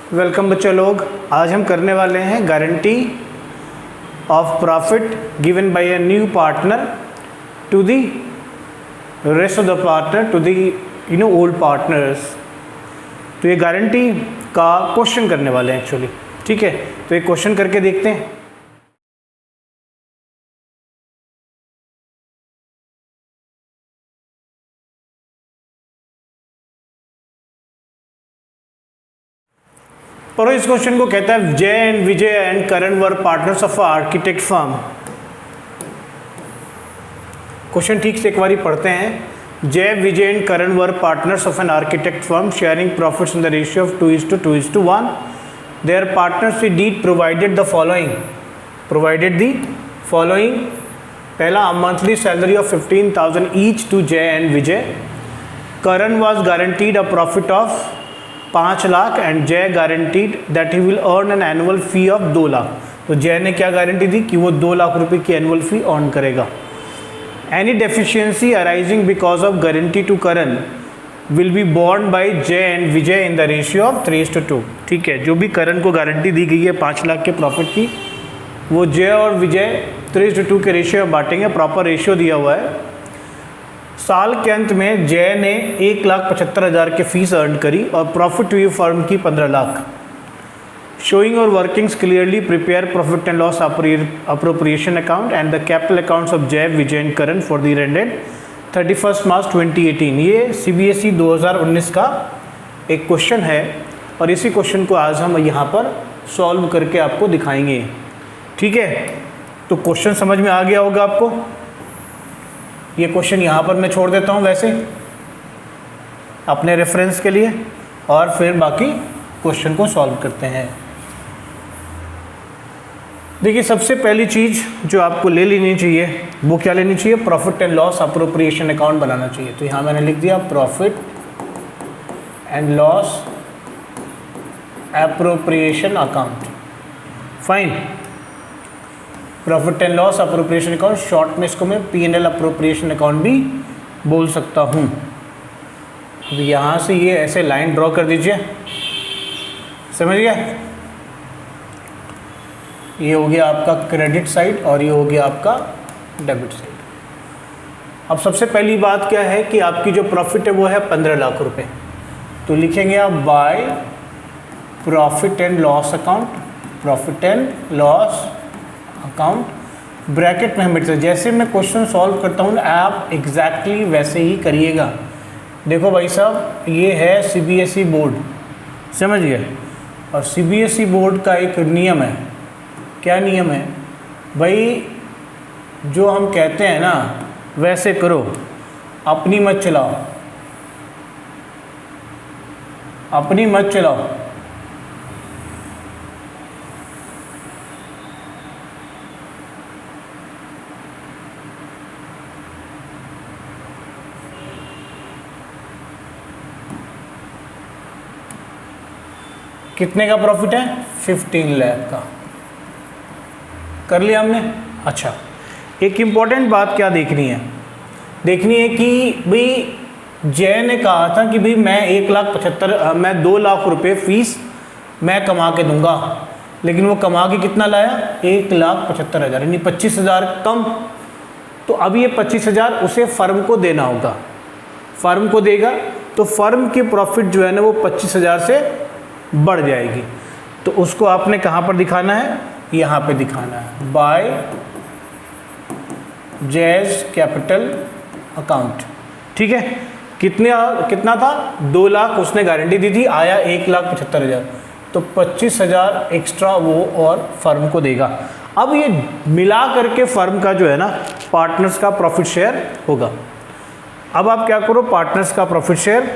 Welcome बच्चों लोग। आज हम करने वाले हैं guarantee of profit given by a new partner to the rest of the partner to the old partners. तो ये गारंटी का क्वेश्चन करने वाले हैं एक्चुअली। ठीक है, तो एक क्वेश्चन करके देखते हैं। और इस क्वेश्चन को कहता है Jay and Vijay and Karan were partners of architect firm. Question ठीक से एक बार पढ़ते हैं। Jay, Vijay and Karan were partners of an architect firm sharing profits in the ratio of 2:2:1। Their partners in deed provided the following. पहला, monthly salary of 15,000 each to Jay and Vijay. Karan was guaranteed a profit of 5 lakh and Jay guaranteed that he will earn an annual fee of 2 lakh. तो जय ने क्या guarantee दी कि वो 2 लाख रुपए की annual fee earn करेगा। Any deficiency arising because of guarantee to Karan will be borne by Jay and Vijay in the ratio of 3:2। ठीक है, जो भी करण को गारंटी दी गई है 5 लाख के प्रॉफिट की, वो जय और विजय 3:2 के रेशियो में बांटेंगे। प्रॉपर रेशियो दिया हुआ है। साल के अंत में जय ने 1,75,000 की फीस अर्न करी और प्रॉफिट हुई फर्म की 15 लाख। शोइंग और workings clearly prepare profit and loss appropriation account and the capital accounts of Jay, Vijay and Karan for the year ended 31 March 2018। ये CBSE 2019 का एक क्वेश्चन है और इसी क्वेश्चन को आज हम यहाँ पर सॉल्व करके आपको दिखाएंगे। ठीक है, तो क्वेश्चन समझ में आ गया होगा आपको। ये क्वेश्चन यहाँ पर मैं छोड़ देता हूँ वैसे अपने रेफरेंस के लिए, और फिर बाकी क्वेश्चन को सॉल्व करते हैं। देखिए, सबसे पहली चीज़ जो आपको ले लेनी चाहिए वो क्या लेनी चाहिए? Profit and loss appropriation account बनाना चाहिए। तो यहाँ मैंने लिख दिया profit and loss appropriation account. Fine. Profit and loss appropriation account, short में इसको मैं P&L अप्रोप्रिएशन अकाउंट भी बोल सकता हूँ। अब यहाँ से ये ऐसे लाइन ड्रॉ कर दीजिए, समझ गया? ये हो गया आपका क्रेडिट साइड और ये हो गया आपका डेबिट साइड। अब सबसे पहली बात क्या है कि आपकी जो प्रॉफिट है वो है 15 लाख रुपए। तो लिखेंगे आप by profit and loss account, profit and loss account, bracket में हम जैसे मैं क्वेश्चन सॉल्व करता हूँ आप एग्जैक्टली वैसे ही करिएगा। देखो भाई साहब, ये है CBSE बोर्ड, समझ गए? और CBSE बोर्ड का एक नियम है। क्या नियम है भाई? जो हम कहते हैं ना वैसे करो, अपनी मत चलाओ, अपनी मत चलाओ। कितने का प्रॉफिट है? 15 लाख का। कर लिया हमने। अच्छा, एक इम्पॉर्टेंट बात क्या देखनी है? देखनी है कि भाई जय ने कहा था कि भाई मैं 2 लाख रुपए फीस मैं कमा के दूंगा, लेकिन वो कमा के कितना लाया? 1,75,000, यानी 25,000 कम। तो अब ये 25,000 उसे फर्म को देना होगा। फर्म को देगा तो फर्म की प्रॉफिट जो है ना वो 25,000 से बढ़ जाएगी। तो उसको आपने कहाँ पर दिखाना है? यहाँ पे दिखाना है बाय जैज कैपिटल अकाउंट। ठीक है, कितना था? 2 लाख उसने गारंटी दी थी, आया 1,75,000, तो 25,000 एक्स्ट्रा वो और फर्म को देगा। अब ये मिला करके फर्म का जो है ना पार्टनर्स का प्रॉफिट शेयर होगा। अब आप क्या करो, पार्टनर्स का प्रॉफिट शेयर,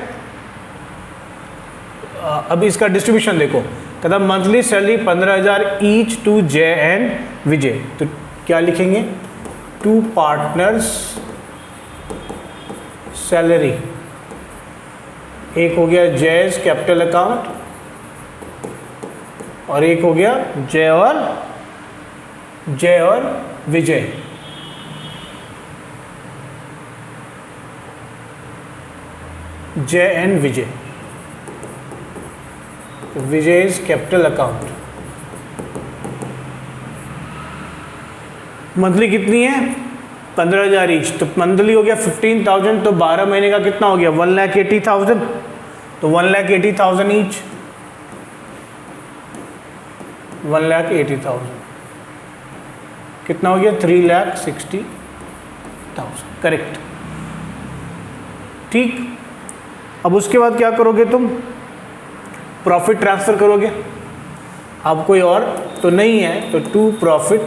अभी इसका डिस्ट्रीब्यूशन देखो। कहता monthly salary 15,000 each to Jay and Vijay. तो क्या लिखेंगे? Two partners salary. एक हो गया जय's कैपिटल अकाउंट और एक हो गया जय और विजय। जय and Vijay. Vijay's capital account. Monthly कितनी है? 15,000 ईच, तो मंथली हो गया 15,000, तो 12 महीने का कितना हो गया? 1,80,000, तो 1,80,000 ईच, 1,80,000 कितना हो गया? 3,60,000, करेक्ट। ठीक, अब उसके बाद क्या करोगे तुम? प्रॉफिट ट्रांसफर करोगे। अब कोई और तो नहीं है, तो to profit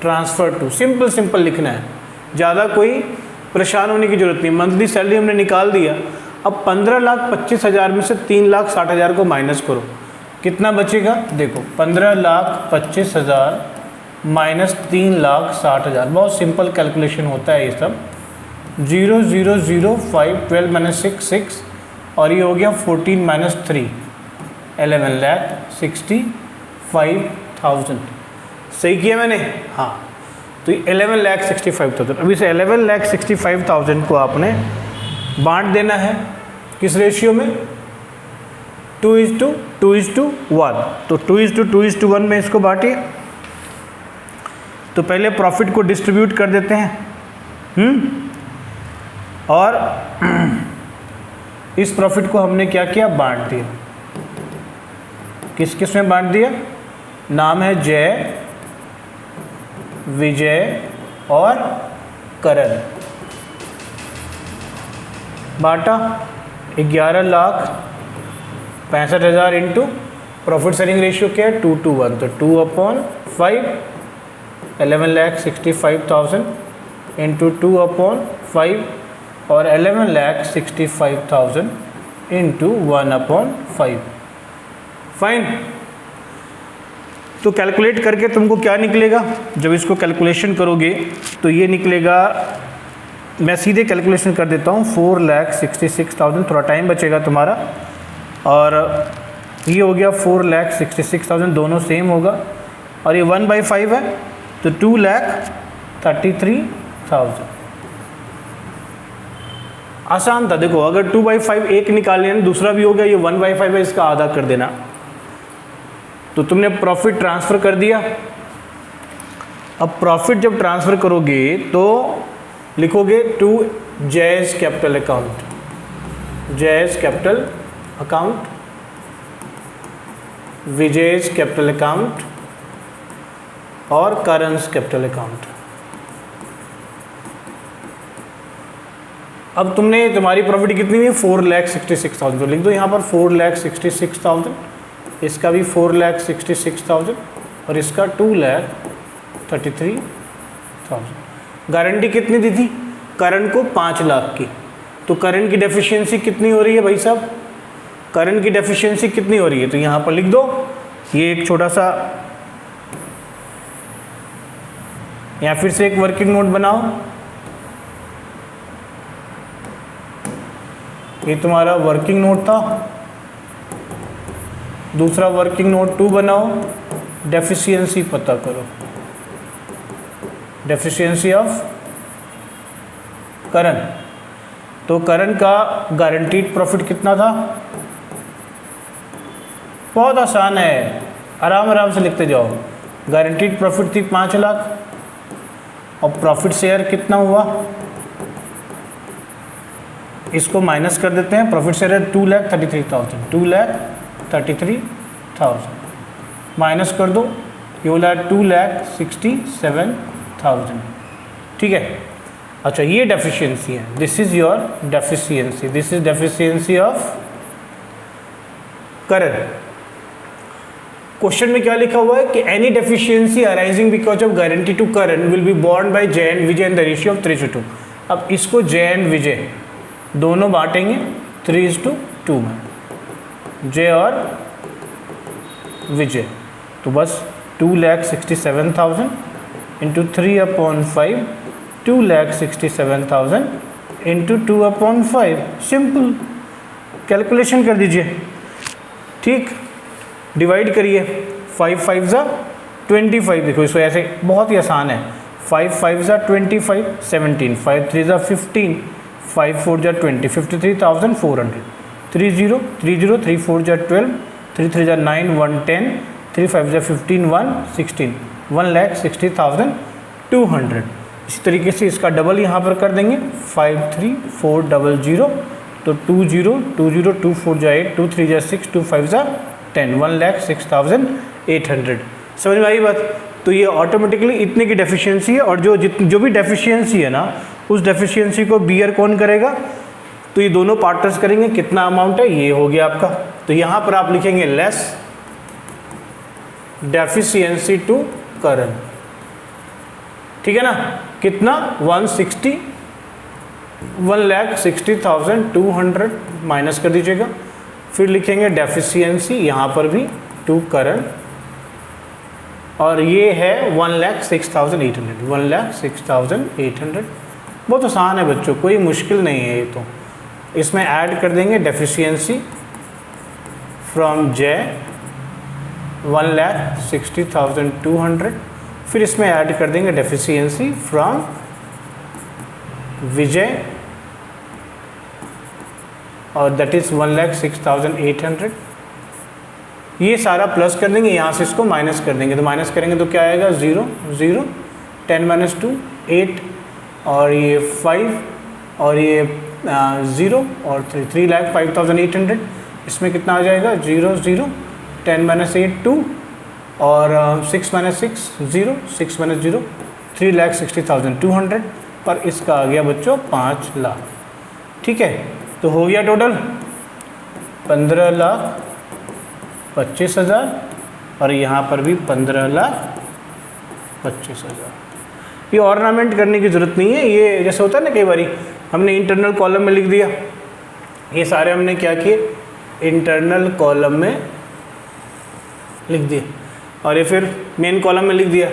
transfer to, simple लिखना है, ज़्यादा कोई परेशान होने की जरूरत नहीं। मंथली सैलरी हमने निकाल दिया। अब 15,25,000 में से 3,60,000 को माइनस करो, कितना बचेगा? देखो 15,25,000 माइनस 3,60,000, बहुत सिंपल कैलकुलेशन होता है ये सब। 0,005, 12 माइनस 6 6, और ये हो गया 14 माइनस 3, 11,65,000। सही किया मैंने? हाँ, तो 11,65,000। अभी से 11,65,000 को आपने बांट देना है किस रेशियो में? 2:1। तो 2:1 में इसको बांटिए। तो पहले प्रॉफिट को डिस्ट्रीब्यूट कर देते हैं, और इस प्रॉफिट को हमने क्या किया? बांट दिया। किस किस में बांट दिया? नाम है जय, विजय और करण। बांटा 11,65,000 इंटू प्रॉफिट सेलिंग रेशियो क्या है? 2:1, तो 2/5, 11,65,000 इंटू 2/5, और 11,65,000 इंटू 1/5। फाइन। तो कैलकुलेट करके तुमको क्या निकलेगा? जब इसको कैलकुलेशन करोगे तो ये निकलेगा, मैं सीधे कैलकुलेशन कर देता हूँ, 4,66,000, थोड़ा टाइम बचेगा तुम्हारा, और ये हो गया 4,66,000, दोनों सेम होगा, और ये 1/5 है, तो 2,33,000। आसान था। देखो अगर 2/5 एक निकाल लेना, दूसरा भी हो गया, ये 1/5 है, इसका आधा कर देना, तो तुमने प्रॉफिट ट्रांसफ़र कर दिया। अब प्रॉफिट जब ट्रांसफ़र करोगे तो लिखोगे to Jay's capital account, Jay's capital account, Vijay's capital account और करण's कैपिटल अकाउंट। अब तुमने, तुम्हारी प्रॉफिट कितनी हुई? 4,66,000, तो लिख दो यहाँ पर 4,66,000, इसका भी 4,66,000 और इसका 2,33,000। गारंटी कितनी दी थी? करण को 5 लाख की। तो करण की डेफिशिएंसी कितनी हो रही है भाई साहब? करण की डेफिशिएंसी कितनी हो रही है? तो यहाँ पर लिख दो, ये एक छोटा सा, या फिर से एक वर्किंग नोट बनाओ, ये तुम्हारा वर्किंग नोट था। दूसरा वर्किंग नोट 2 बनाओ, डेफिशिएंसी पता करो, डेफिशिएंसी ऑफ करण। तो करण का गारंटीड प्रॉफिट कितना था? बहुत आसान है, आराम आराम से लिखते जाओ। गारंटीड प्रॉफिट थी 5 लाख, और प्रॉफिट शेयर कितना हुआ? इसको माइनस कर देते हैं। प्रॉफिट शेयर है 2,33,000, 2,33,000 माइनस कर दो, ये बोला 2,67,000। ठीक है, अच्छा ये डेफिशिएंसी है, this is your deficiency, this is deficiency of Karan. Question में क्या लिखा हुआ है कि any deficiency arising because of guarantee to Karan will be borne by Jay and Vijay in the ratio of 3:2। अब इसको जय एंड विजय दोनों बांटेंगे 3:2 में, जय और विजय। तो बस 2,67,000 इंटू 3/5, 2,67,000 इंटू 2/5, सिंपल कैलकुलेशन कर दीजिए। ठीक, डिवाइड करिए, 5 5 ज़ा 25, देखो इसको ऐसे बहुत ही आसान है, 5 5 ज़ा 25, 17, 5 3 ज़ा 15, 5 4 ज़ा 20, 53,400। 30, 30, 3 4 जा 12, 3 3 जा 9, 1 10, 3 5 जा 15, 1 16, 1,60,200। इसी तरीके से इसका डबल यहाँ पर कर देंगे 53,400, तो 20, 20, 2 4 जा 8, 2 3 जा 6, 2 5 जा 10, 1,06,800। समझ में आई बात? तो ये ऑटोमेटिकली इतने की डेफिशिएंसी है, और जो भी डेफिशिएंसी है ना, उस डेफिशिएंसी को बियर कौन करेगा? तो ये दोनों पार्टनर्स करेंगे। कितना अमाउंट है? ये हो गया आपका। तो यहाँ पर आप लिखेंगे लेस डेफिशिएंसी टू करंट, ठीक है ना? कितना? 1,60,200 माइनस कर दीजिएगा। फिर लिखेंगे डेफिशिएंसी यहाँ पर भी टू करंट, और ये है 1,06,800, 1,06,800। बहुत आसान है बच्चों, कोई मुश्किल नहीं है ये तो। इसमें ऐड कर देंगे डेफिशिएंसी फ्रॉम जे 1,60,200, फिर इसमें ऐड कर देंगे डेफिशिएंसी फ्रॉम विजय, और दैट इज़ 1,06,800। ये सारा प्लस कर देंगे, यहाँ से इसको माइनस कर देंगे। तो माइनस करेंगे तो क्या आएगा? 0 0, 10 - 2 8, और ये 5, और ये 0 और 3, 3,05,800। इसमें कितना आ जाएगा? 0 0, 10 - 8 2, और 6 - 6 0, 6 - 0, 3,60,200। पर इसका आ गया बच्चों 5 लाख। ठीक है, तो हो गया टोटल 15,25,000, और यहाँ पर भी 15,25,000। ये ऑर्नामेंट करने की ज़रूरत नहीं है। ये जैसे होता है ना, कई बारी हमने इंटरनल कॉलम में लिख दिया, ये सारे हमने क्या किए? इंटरनल कॉलम में लिख दिए, और ये फिर मेन कॉलम में लिख दिया।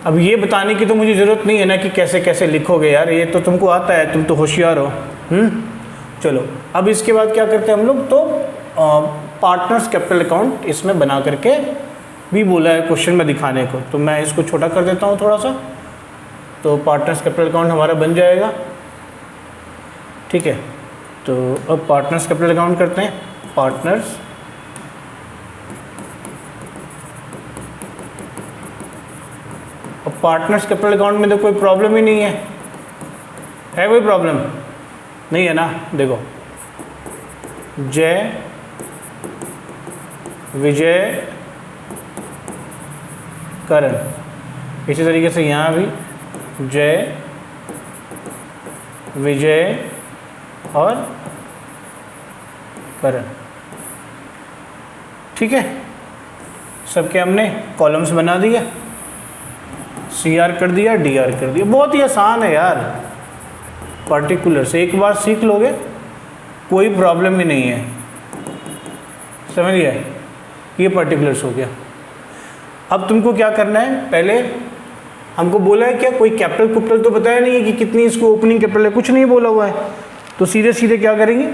अब ये बताने की तो मुझे ज़रूरत नहीं है ना कि कैसे कैसे लिखोगे यार, ये तो तुमको आता है, तुम तो होशियार हो। चलो, अब इसके बाद क्या करते हैं हम लोग? तो पार्टनर्स कैपिटल अकाउंट इसमें बना करके भी बोला है क्वेश्चन में दिखाने को, तो मैं इसको छोटा कर देता हूँ थोड़ा सा। तो पार्टनर्स कैपिटल अकाउंट हमारा बन जाएगा। ठीक है, तो अब पार्टनर्स कैपिटल अकाउंट करते हैं। पार्टनर्स अब पार्टनर्स कैपिटल अकाउंट में तो कोई प्रॉब्लम ही नहीं है कोई प्रॉब्लम नहीं है ना? देखो, जय विजय करण, इसी तरीके से यहाँ भी जय विजय और करण। ठीक है, सबके हमने कॉलम्स बना दिए, CR कर दिया, DR कर दिया। बहुत ही आसान है यार, पर्टिकुलर से एक बार सीख लोगे कोई प्रॉब्लम ही नहीं है। समझ गए? ये पर्टिकुलर्स हो गया। अब तुमको क्या करना है? पहले हमको बोला है क्या, कोई कैपिटल तो बताया नहीं है कि कितनी इसको ओपनिंग कैपिटल है, कुछ नहीं बोला हुआ है। तो सीधे सीधे क्या करेंगे?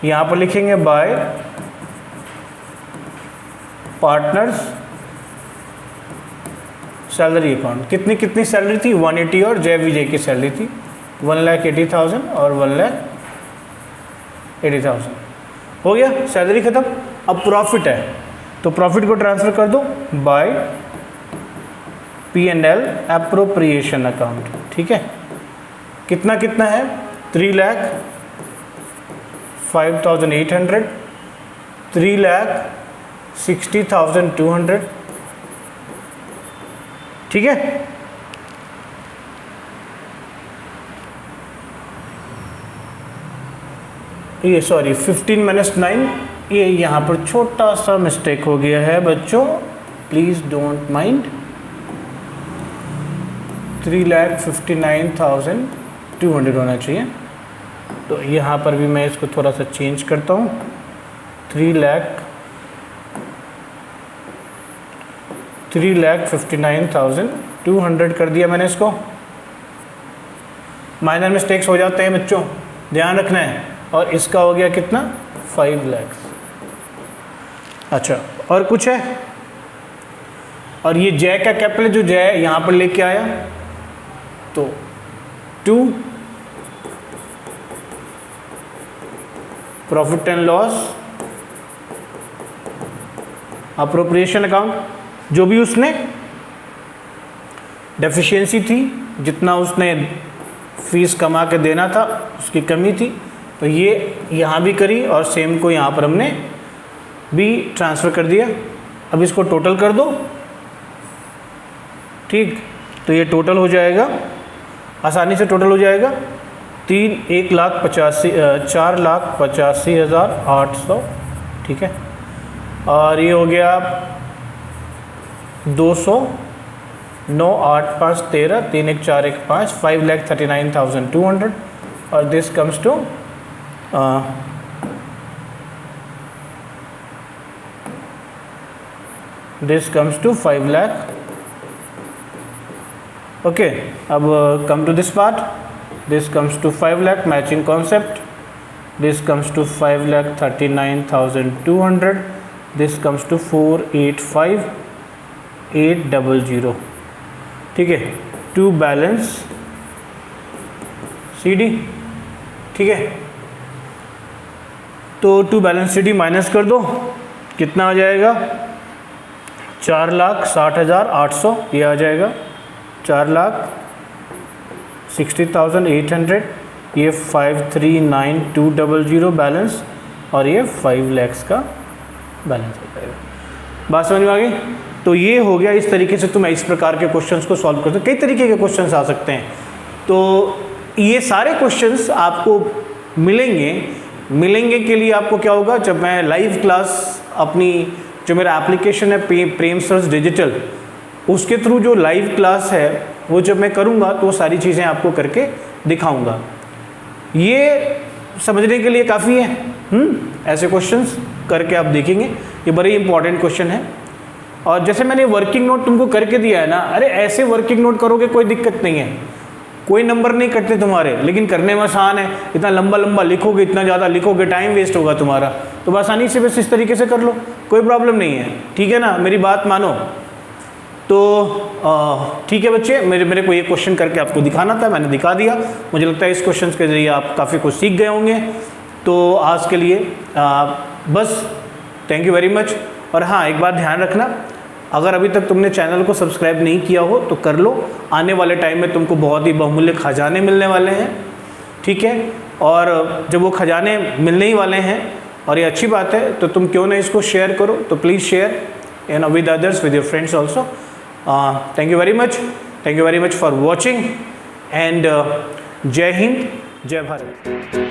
यहाँ पर लिखेंगे बाय पार्टनर्स सैलरी अकाउंट। कितनी सैलरी थी? 180, और जय विजय की सैलरी थी 1,80,000 और 1,80,000। हो गया, सैलरी खत्म। अब प्रॉफिट है, तो प्रॉफिट को ट्रांसफ़र कर दो बाय P&L एप्रोप्रिएशन अकाउंट। ठीक है, कितना है? 3,05,800, 3,60,200। ठीक है, ये सॉरी 15 - 9, ये यहाँ पर छोटा सा मिस्टेक हो गया है बच्चों, प्लीज़ डोंट माइंड। 3,59,200 होना चाहिए। तो यहाँ पर भी मैं इसको थोड़ा सा चेंज करता हूँ, 3,59,200 कर दिया मैंने इसको। माइनर मिस्टेक्स हो जाते हैं बच्चों, ध्यान रखना है। और इसका हो गया कितना? 5 लाख। अच्छा, और कुछ है? और ये जय का कैपिटल जो जय यहाँ पर लेके आया, तो 2 profit and loss, appropriation account, जो भी उसने डेफिशिएंसी थी, जितना उसने फीस कमा के देना था उसकी कमी थी, तो ये यहाँ भी करी और सेम को यहाँ पर हमने भी ट्रांसफ़र कर दिया। अब इसको टोटल कर दो, ठीक, तो ये टोटल हो जाएगा, आसानी से टोटल हो जाएगा 4,85,800, ठीक है। और ये हो गया 200, 9, 8, 5, 13, 3, 1, 4, 1, 5, 5,39,200 और this comes to this comes to 5 lakh. Okay, अब come to this part. This comes to 5 lakh, matching concept. This comes to 5,39,200. This comes to 485,800. ठीक है, टू बैलेंस CD, ठीक है। तो टू बैलेंस CD माइनस कर दो, कितना आ जाएगा? 4,60,800, ये आ जाएगा 4,60,800, ये 539,200 बैलेंस और ये 5 lakhs का बैलेंस हो जाएगा। बात समझ में आ गई? तो ये हो गया, इस तरीके से तुम इस प्रकार के क्वेश्चंस को सॉल्व कर सकते हो। कई तरीके के क्वेश्चंस आ सकते हैं, तो ये सारे क्वेश्चंस आपको मिलेंगे के लिए आपको क्या होगा, जब मैं लाइव क्लास अपनी जो मेरा एप्लीकेशन है प्रेम सर्च डिजिटल, उसके थ्रू जो लाइव क्लास है वो जब मैं करूँगा तो वो सारी चीज़ें आपको करके दिखाऊंगा। ये समझने के लिए काफ़ी है। ऐसे क्वेश्चंस करके आप देखेंगे, ये बड़े इंपॉर्टेंट क्वेश्चन है। और जैसे मैंने वर्किंग नोट तुमको करके दिया है ना, अरे ऐसे वर्किंग नोट करोगे कोई दिक्कत नहीं है, कोई नंबर नहीं कटते तुम्हारे, लेकिन करने में आसान है। इतना लंबा लंबा लिखोगे, इतना ज़्यादा लिखोगे, टाइम वेस्ट होगा तुम्हारा, तो आसानी से बस इस तरीके से कर लो, कोई प्रॉब्लम नहीं है, ठीक है ना, मेरी बात मानो। तो ठीक है बच्चे, मेरे को ये क्वेश्चन करके आपको दिखाना था, मैंने दिखा दिया। मुझे लगता है इस क्वेश्चन के ज़रिए आप काफ़ी कुछ सीख गए होंगे। तो आज के लिए बस, थैंक यू वेरी मच। और हाँ, एक बात ध्यान रखना, अगर अभी तक तुमने चैनल को सब्सक्राइब नहीं किया हो तो कर लो, आने वाले टाइम में तुमको बहुत ही बहुमूल्य खजाने मिलने वाले हैं, ठीक है। और जब वो खजाने मिलने ही वाले हैं और ये अच्छी बात है, तो तुम क्यों ना इसको शेयर करो, तो please share and with others, with your friends also. Thank you very much for watching and जय हिंद, जय भारत।